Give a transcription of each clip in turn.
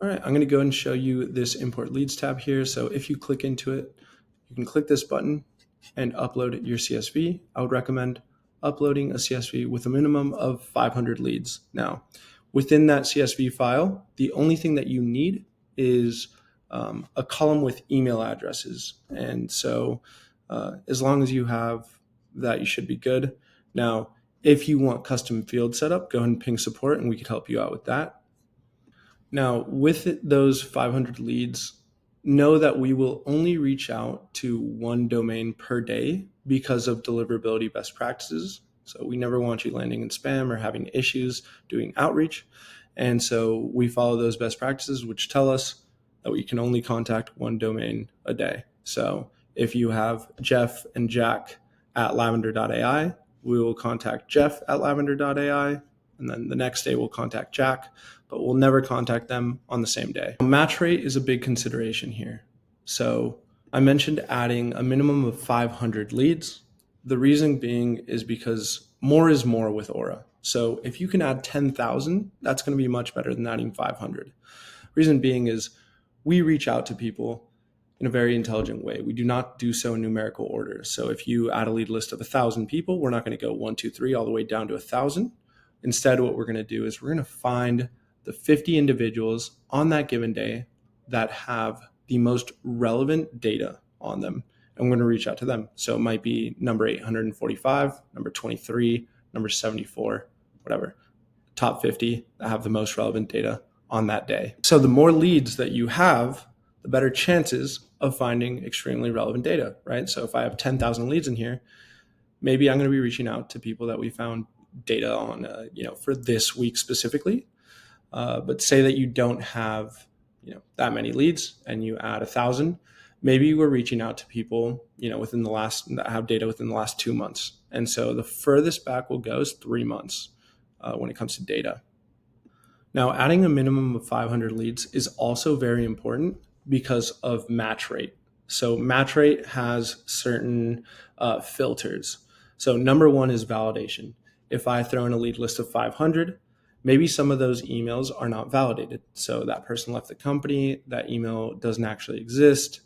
All right, I'm going to go and show you this import leads tab here. So if you click into it, you can click this button and upload your CSV. I would recommend uploading a CSV with a minimum of 500 leads. Now, within that CSV file, the only thing that you need is a column with email addresses. And so as long as you have that, you should be good. Now, if you want custom field setup, go ahead and ping support and we could help you out with that. Now, with those 500 leads, know that we will only reach out to one domain per day because of deliverability best practices. So we never want you landing in spam or having issues doing outreach. And so we follow those best practices, which tell us that we can only contact one domain a day. So if you have Jeff and Jack at lavender.ai, we will contact Jeff at lavender.ai. And then the next day we'll contact Jack, but we'll never contact them on the same day. Match rate is a big consideration here. So I mentioned adding a minimum of 500 leads. The reason being is because more is more with Aura. So if you can add 10,000, that's going to be much better than adding 500. Reason being is we reach out to people in a very intelligent way. We do not do so in numerical order. So if you add a lead list of 1,000 people, we're not going to go 1, 2, 3 all the way down to 1,000. Instead, what we're going to do is we're going to find the 50 individuals on that given day that have the most relevant data on them. And we're going to reach out to them. So it might be number 845, number 23, number 74, whatever. Top 50 that have the most relevant data on that day. So the more leads that you have, the better chances of finding extremely relevant data, right? So if I have 10,000 leads in here, maybe I'm going to be reaching out to people that we found data on, for this week specifically. But say that you don't have, that many leads and you add 1,000, maybe we're reaching out to people, that have data within the last 2 months. And so the furthest back we'll go is 3 months when it comes to data. Now, adding a minimum of 500 leads is also very important because of match rate. So match rate has certain filters. So number one is validation. If I throw in a lead list of 500, maybe some of those emails are not validated. So that person left the company, that email doesn't actually exist.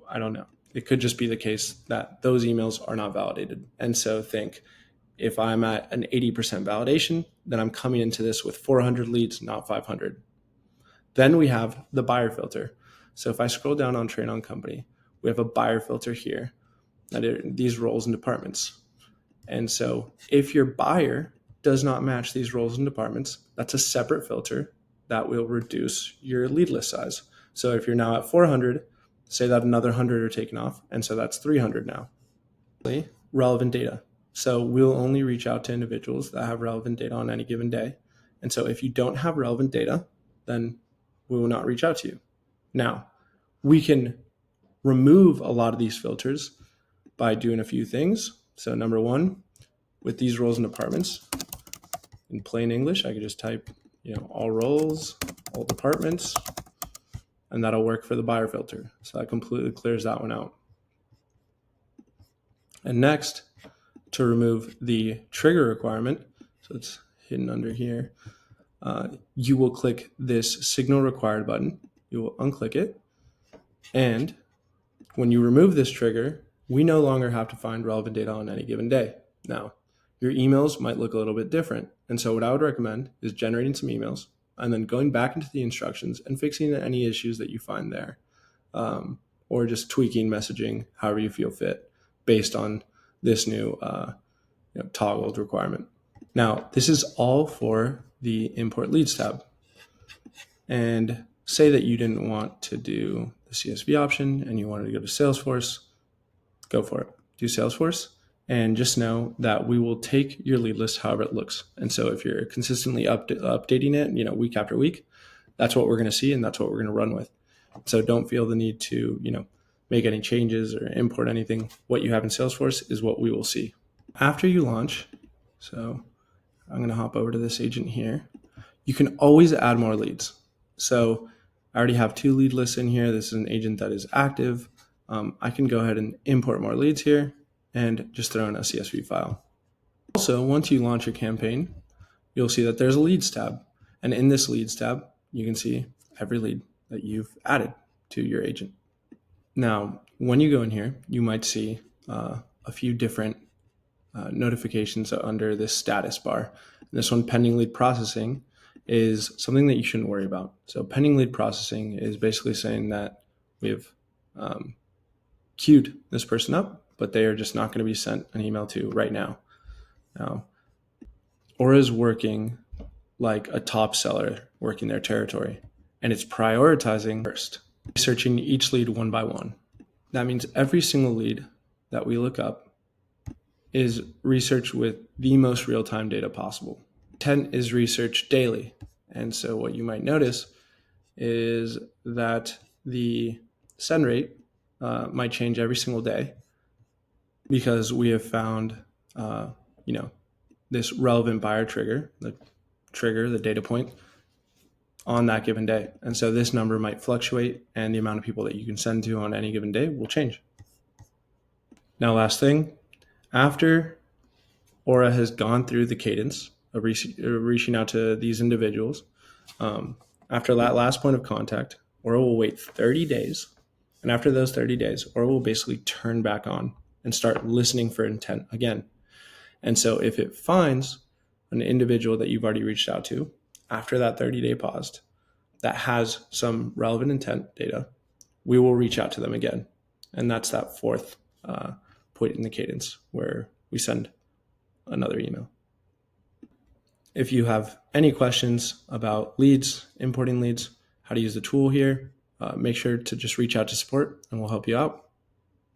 I don't know. It could just be the case that those emails are not validated. And so think, if I'm at an 80% validation, then I'm coming into this with 400 leads, not 500. Then we have the buyer filter. So if I scroll down on Train On Company, we have a buyer filter here, these roles and departments. And so if your buyer does not match these roles and departments, that's a separate filter that will reduce your lead list size. So if you're now at 400, say that another 100 are taken off, and so that's 300 now. Relevant data. So we'll only reach out to individuals that have relevant data on any given day. And so if you don't have relevant data, then we will not reach out to you. Now, we can remove a lot of these filters by doing a few things. So number one, with these roles and departments, in plain English, I could just type, all roles, all departments, and that'll work for the buyer filter. So that completely clears that one out. And next, to remove the trigger requirement, so it's hidden under here, you will click this signal required button. You will unclick it. And when you remove this trigger, we no longer have to find relevant data on any given day. Now, your emails might look a little bit different. And so what I would recommend is generating some emails and then going back into the instructions and fixing any issues that you find there, or just tweaking messaging however you feel fit based on this new toggled requirement. Now, this is all for the import leads tab. And say that you didn't want to do the CSV option and you wanted to go to Salesforce, go for it. Do Salesforce. And just know that we will take your lead list however it looks. And so if you're consistently updating it, week after week, that's what we're going to see and that's what we're going to run with. So don't feel the need to, make any changes or import anything. What you have in Salesforce is what we will see. After you launch, so I'm going to hop over to this agent here. You can always add more leads. So I already have 2 lead lists in here. This is an agent that is active. I can go ahead and import more leads here and just throw in a CSV file. Also, once you launch your campaign, you'll see that there's a leads tab. And in this leads tab, you can see every lead that you've added to your agent. Now, when you go in here, you might see a few different notifications under this status bar. This one, pending lead processing, is something that you shouldn't worry about. So pending lead processing is basically saying that we've queued this person up, but they are just not going to be sent an email to right now. Now, Aura is working like a top seller working their territory, and it's prioritizing first, researching each lead one by one. That means every single lead that we look up is researched with the most real-time data possible. Intent is researched daily. And so what you might notice is that the send rate might change every single day because we have found, this relevant buyer trigger, the data point on that given day. And so this number might fluctuate and the amount of people that you can send to on any given day will change. Now, last thing, after Aura has gone through the cadence of reaching out to these individuals, after that last point of contact, Aura will wait 30 days. And after those 30 days, Aura will basically turn back on and start listening for intent again. And so if it finds an individual that you've already reached out to after that 30-day pause that has some relevant intent data, we will reach out to them again. And that's that fourth point in the cadence where we send another email. If you have any questions about leads, importing leads, how to use the tool here, make sure to just reach out to support and we'll help you out.